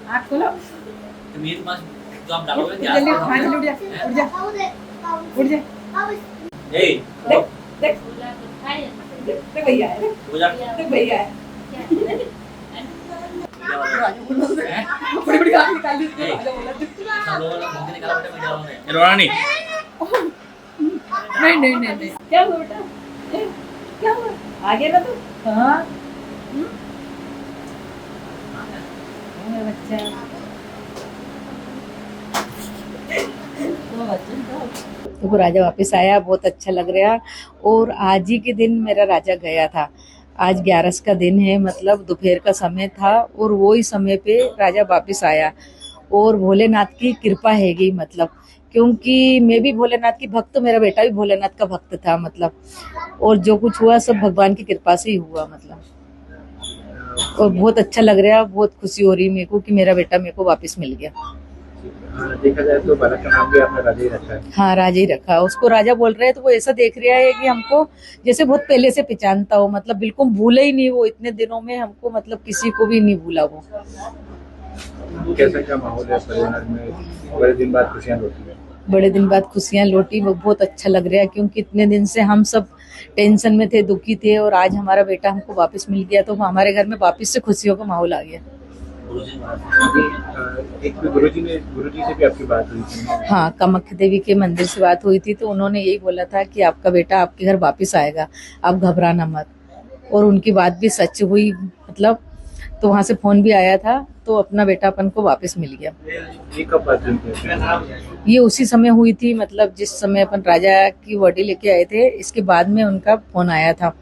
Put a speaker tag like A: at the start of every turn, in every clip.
A: आँख खोलो।
B: तो मीट मस्त जो आप डालोगे
A: जल्दी जल्दी, हाँ जल्दी उठ जा उठ जा।
B: ए
A: देख देख देख भैया है,
B: हो जा
A: देख भैया है। बड़ी बड़ी आँख निकाल दी उसने, राजा बोला।
B: सब लोगों ने घूम के निकाला बेटा मीडिया वालों ने रोना नहीं
A: नहीं नहीं नहीं नहीं, क्या हुआ बेटा? क्या हुआ? आ गया ना तू? हाँ मेरा बच्चा। तो राजा वापस आया, बहुत अच्छा लग रहा। और आज ही के दिन मेरा राजा गया था। आज 11 का दिन है, मतलब दोपहर का समय था और वो ही समय पे राजा वापस आया। और भोलेनाथ की कृपा हैगी, मतलब क्योंकि मैं भी भोलेनाथ की भक्त, मेरा बेटा भी भोलेनाथ का भक्त था, मतलब और जो कुछ हुआ सब भगवान की कृपा से ही हुआ, मतलब। और बहुत अच्छा लग रहा, बहुत खुशी हो रही मेरे को कि मेरा बेटा मेरे को वापस मिल गया।
C: देखा जाए तो बालक का नाम भी आपने राजा ही रखा है।
A: हाँ राजा ही रखा, उसको राजा बोल रहे हैं तो वो ऐसा देख रहा है कि हमको जैसे बहुत पहले से पहचानता हो, मतलब बिल्कुल भूले ही नहीं वो, इतने दिनों में हमको, मतलब किसी को भी नहीं भूला वो।
C: कैसा क्या माहौल है परिवार में? बड़े दिन बाद खुशियां लौटी है।
A: बड़े दिन बाद खुशियां लौटी, वो बहुत अच्छा लग रहा है क्योंकि इतने दिन से हम सब टेंशन में थे, दुखी थे, और आज हमारा बेटा हमको वापस मिल गया तो हमारे घर में वापस से खुशियों का माहौल आ गया।
C: एक गुरुजी से भी आपकी बात हुई थी।
A: हाँ, कामाख्या देवी के मंदिर से बात हुई थी तो उन्होंने यही बोला था कि आपका बेटा आपके घर वापस आएगा, आप घबराना मत। और उनकी बात भी सच हुई, मतलब तो वहाँ से फोन भी आया था, तो अपना बेटा अपन को वापस मिल गया।
C: ये कब बात हुई थी?
A: ये उसी समय हुई थी, मतलब जिस समय अपन राजा की बॉडी लेके आए थे, इसके बाद में उनका फोन आया था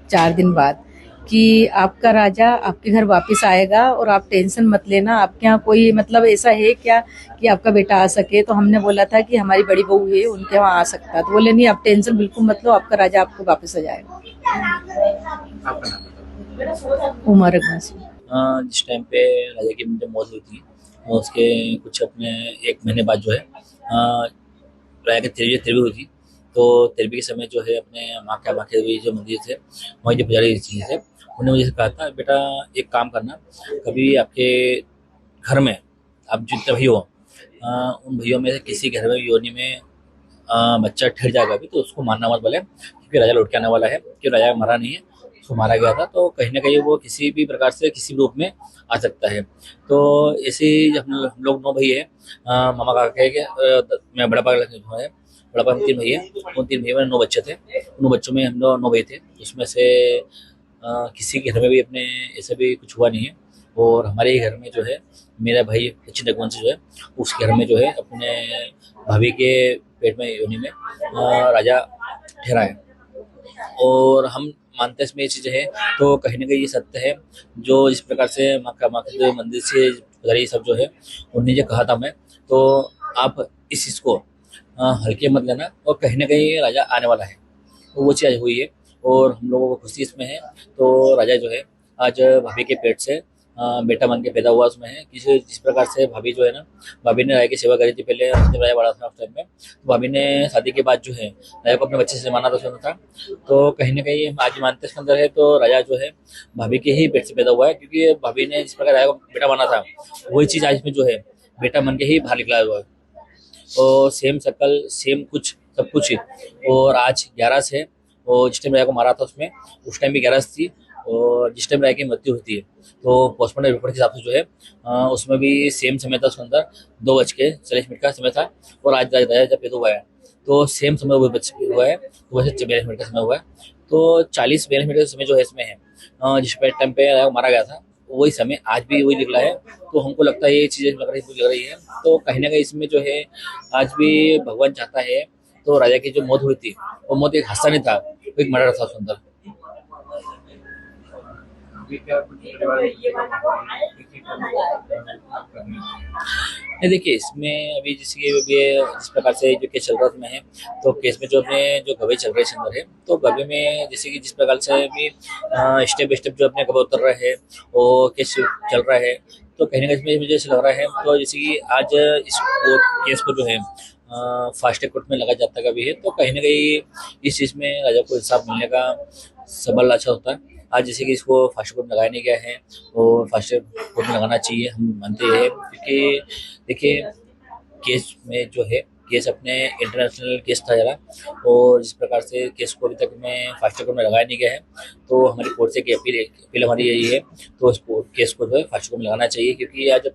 A: 4 दिन बाद कि आपका राजा आपके घर वापस आएगा और आप टेंशन मत लेना। आपके यहाँ कोई मतलब ऐसा है क्या कि आपका बेटा आ सके? तो हमने बोला था कि हमारी बड़ी बहू है, उनके वहाँ आ सकता है। तो बोले नहीं, आप टेंशन बिल्कुल मत लो, आपका राजा आपको वापस आ जाएगा।
C: आपका नाम बताओ।
A: उमा रघुवंशी।
B: जिस टाइम पे राजा की जब मौत हुई थी उसके कुछ अपने 1 महीने बाद जो है राजा की तेरहवीं हुई थी। तो तेरहवीं के समय जो है अपने माँ के जो मंदिर थे वहीं जो पुजारी जी थे उन्होंने मुझे कहा था, बेटा एक काम करना, कभी आपके घर में आप जितने भाई हो उन भाइयों में से किसी घर में योनि में बच्चा ठहर जाएगा भी तो उसको मारना मत बोले, क्योंकि राजा लौट के आने वाला है। कि राजा मरा नहीं है, उसको मारा गया था, तो कहीं ना कहीं वो किसी भी प्रकार से किसी भी रूप में आ सकता है। तो ऐसे ही हम लोग 9 भाई है, मामा काका के मैं बड़ा पापा है, बड़ा पापा 3 भाई है, उन 3 भाइयों में 9 बच्चे थे। उन बच्चों में हम लोग 9 भाई थे, उसमें से किसी के घर में भी अपने ऐसा भी कुछ हुआ नहीं है। और हमारे ही घर में जो है मेरा भाई सचिन रघुवंशी जो है उसके घर में जो है अपने भाभी के पेट में योनि में राजा ठहरा है। और हम मानते हैं इसमें ये चीज़ें है, तो कहीं ना कहीं ये सत्य है। जो इस प्रकार से कामाख्या मंदिर से पुजारी सब जो है उन्होंने जो कहा था मैं, तो आप इस चीज़ को हल्के मत लेना, और कहीं ना कहीं राजा आने वाला है। तो वो चीज़ हुई है और हम लोगों को खुशी इसमें है। तो राजा जो है आज भाभी के पेट से बेटा बन के पैदा हुआ उसमें है। जिस प्रकार से भाभी जो है ना, भाभी ने राजा की सेवा करी थी पहले जब राजा बड़ा था उस टाइम में। तो भाभी ने शादी के बाद जो है राजा को अपने बच्चे से माना था। तो कहीं ना कहीं हम आज मानते इसके अंदर है, तो राजा जो है भाभी के ही पेट से पैदा हुआ है, क्योंकि भाभी ने जिस प्रकार राजा को बेटा माना था वही चीज़ आज में जो है बेटा बन के ही बाहर निकला हुआ है। और सेम शक्ल सेम कुछ सब कुछ ही। और आज 11 है, और जिस टाइम राजा को मारा था उसमें उस टाइम भी 11 थी, और जिस टाइम राजा की मृत्यु होती है तो पोस्टमार्टम रिपोर्ट के हिसाब से जो है उसमें भी सेम समय था। उसके अंदर 2:40 का समय था, और आज राजा जब पैदा हुआ है तो सेम समय वो बच्चे हुआ है, तो वैसे 42 मिनट का समय हुआ है। तो 40-42 मिनट का समय जो है इसमें है जिस टाइम पे राजा को मारा गया था वही समय आज भी वही निकला है। तो हमको लगता है ये चीज़ें लग रही है। तो कहीं ना कहीं इसमें जो है आज भी भगवान चाहता है। तो राजा की जो मौत हुई थी वो मौत एक हादसा नहीं था, वो एक मर्डर था उसके अंदर। नहीं देखिए, इसमें अभी जैसे कि जिस प्रकार से जो केस चल रहा है उसमें है, तो केस में जो अपने जो गवाही चल रहे हैं अंदर है, तो गवाही में जैसे कि जिस प्रकार से अभी स्टेप बाई स्टेप जो अपने गवाह उतर रहे हैं और केस चल रहा है, तो कहीं ना कहीं इसमें मुझे ऐसा लग रहा है तो जैसे कि आज इस केस को जो है फास्ट ट्रैक कोर्ट में लगा जाता का भी है, तो कहीं ना कहीं इस चीज़ में राजा को इंसाफ मिलने का सबल अच्छा होता है। आज जैसे कि इसको फास्ट फूड लगाया नहीं गया है और फास्ट फूड में लगाना चाहिए, हम मानते हैं, क्योंकि देखिए केस में जो है, केस अपने इंटरनेशनल केस था जरा, और जिस प्रकार से केस को अभी तक में फास्ट ट्रैक में लगाया नहीं गया है, तो हमारी कोर्ट से की अपील हमारी यही है, तो उस केस को जो है फास्ट ट्रैक में लगाना चाहिए, क्योंकि आज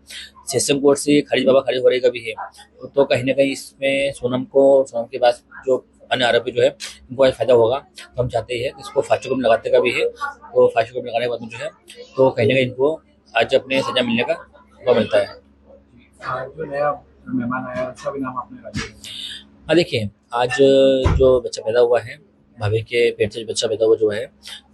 B: सेशन कोर्ट से खारिज हो रही का भी है, तो कहीं ना कहीं इसमें सोनम के बाद जो अन्य आरोपी जो है इनको आज फायदा होगा, तो हम चाहते हैं कि इसको फास्ट ट्रैक में लगाते का भी है, तो फास्ट ट्रैक में लगाने के बाद में जो है तो कहीं ना कहीं इनको आज अपने सजा मिलने का मौका मिलता है।
C: जो नया मेहमान आया उसका भी नाम आपने राजा
B: हाँ देखिए, आज जो बच्चा पैदा हुआ है, भाभी के पेट से जो बच्चा पैदा हुआ जो है,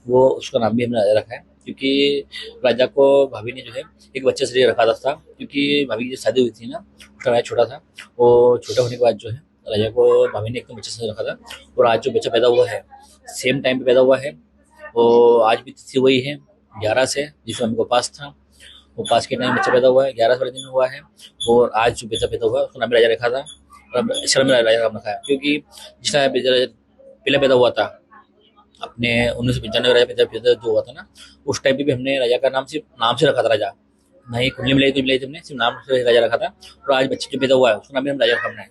B: वो उसका नाम भी हमने राजा रखा है, क्योंकि राजा को भाभी ने जो है एक बच्चे से रखा था, क्योंकि भाभी की जो शादी हुई थी ना, उसका राजा छोटा था, वो छोटा होने के बाद जो है राजा को भाभी ने एकदम बच्चे से रखा था, और आज जो बच्चा पैदा हुआ है सेम टाइम पे पैदा हुआ है, और आज भी तिथि वही है 11 से, जिसमें हमको पास था, वो पास के टाइम बच्चा पैदा हुआ है, 11 वाले दिन हुआ है, और आज जो बच्चा पैदा हुआ है उसका नाम भी राजा रखा था, और इसका नाम राजा नाम रखा है, क्योंकि जिस टाइम पहले पैदा हुआ था अपने 1995 राजा पैदा जो हुआ था ना, उस टाइम पे भी हमने राजा का नाम से रखा था राजा, ना ही कुंडली मिलाई थी हमने, सिर्फ नाम से राजा रखा था, और आज बच्चे जो पैदा हुआ है उसका नाम भी हम राजा रखा है।